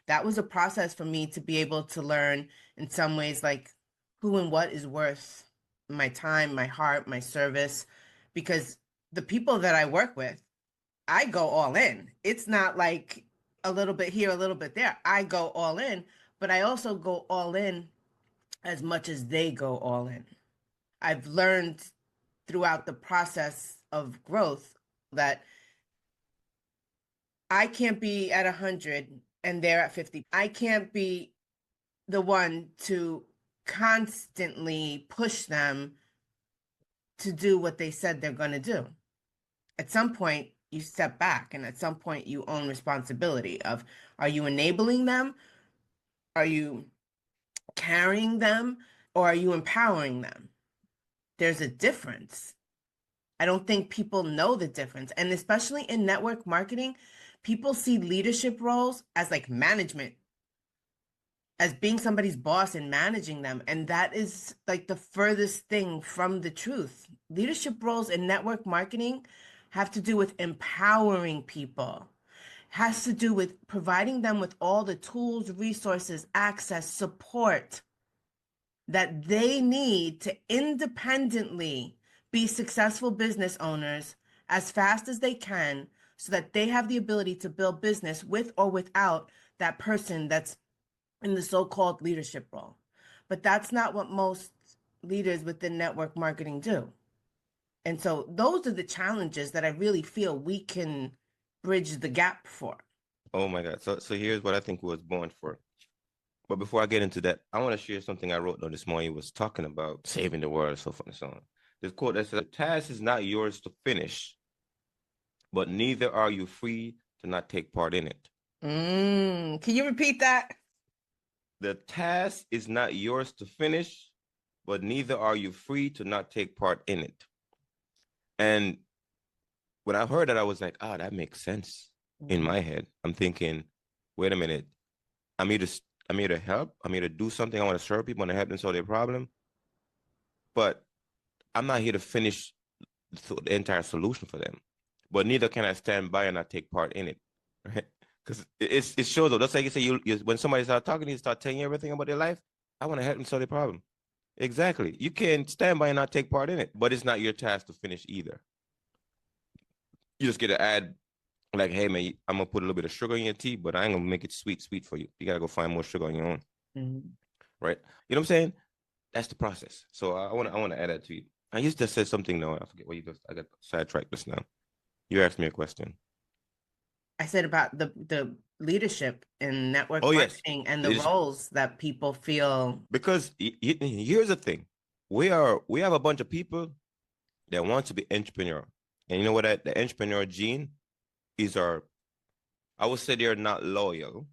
that was a process for me to be able to learn in some ways, like who and what is worth my time, my heart, my service, because the people that I work with, I go all in. It's not like a little bit here, a little bit there. I go all in, but I also go all in as much as they go all in. I've learned throughout the process of growth that I can't be at 100 and they're at 50. I can't be the one to constantly push them to do what they said they're going to do. At some point, you step back, and at some point, you own responsibility of, are you enabling them? Are you carrying them? Or are you empowering them? There's a difference. I don't think people know the difference. And especially in network marketing, people see leadership roles as like management, as being somebody's boss and managing them. And that is like the furthest thing from the truth. Leadership roles in network marketing have to do with empowering people, has to do with providing them with all the tools, resources, access, support that they need to independently be successful business owners as fast as they can so that they have the ability to build business with or without that person that's in the so-called leadership role. But that's not what most leaders within network marketing do. And so those are the challenges that I really feel we can bridge the gap for. Oh my God. So here's what I think we was born for. But before I get into that, I want to share something I wrote down this morning. It was talking about saving the world, so forth and so on. This quote that says, the task is not yours to finish, but neither are you free to not take part in it. Can you repeat that? The task is not yours to finish, but neither are you free to not take part in it. And when I heard that, I was like, that makes sense in my head. I'm thinking, wait a minute. I'm here to I'm here to help. I'm here to do something. I want to serve people and help them solve their problem. But I'm not here to finish the entire solution for them. But neither can I stand by and not take part in it. Right? Because it shows up. That's like you say, you when somebody starts talking, you start telling you everything about their life. I want to help them solve their problem. Exactly. You can stand by and not take part in it, but it's not your task to finish either. You just get to add, like, hey man, I'm gonna put a little bit of sugar in your tea, but I ain't gonna make it sweet for you. You gotta go find more sugar on your own. Mm-hmm. Right? You know what I'm saying? That's the process. So I want to add that to you. I used to say something though. I forget what you just. I got sidetracked just now. You asked me a question. I said about the leadership in network Oh yes, marketing and the it's roles that people feel. because here's the thing. We have a bunch of people that want to be entrepreneur, and you know what? The entrepreneur gene is our. I would say they're not loyal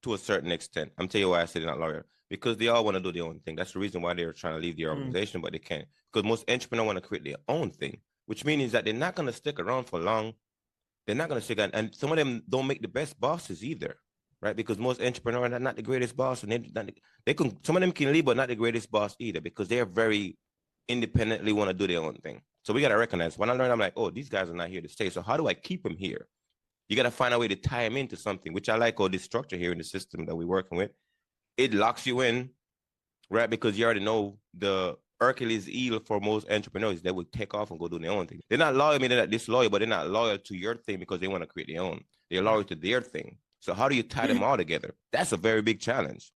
to a certain extent. I'm telling you why I say they're not loyal. Because they all want to do their own thing. That's the reason why they're trying to leave the organization, but they can't. Because most entrepreneurs want to create their own thing, which means that they're not going to stick around for long. They're not going to stick around. And some of them don't make the best bosses either, right? Because most entrepreneurs are not the greatest boss. And some of them can leave, but not the greatest boss either, because they're very independently want to do their own thing. So we got to recognize, when I learned, I'm like, oh, these guys are not here to stay. So how do I keep them here? You got to find a way to tie them into something, which I like all this structure here in the system that we're working with. It locks you in, right? Because you already know the Hercules eel for most entrepreneurs. They would take off and go do their own thing. They're not loyal, I mean, they're not disloyal, but they're not loyal to your thing because they want to create their own. They're loyal to their thing. So how do you tie them all together? That's a very big challenge.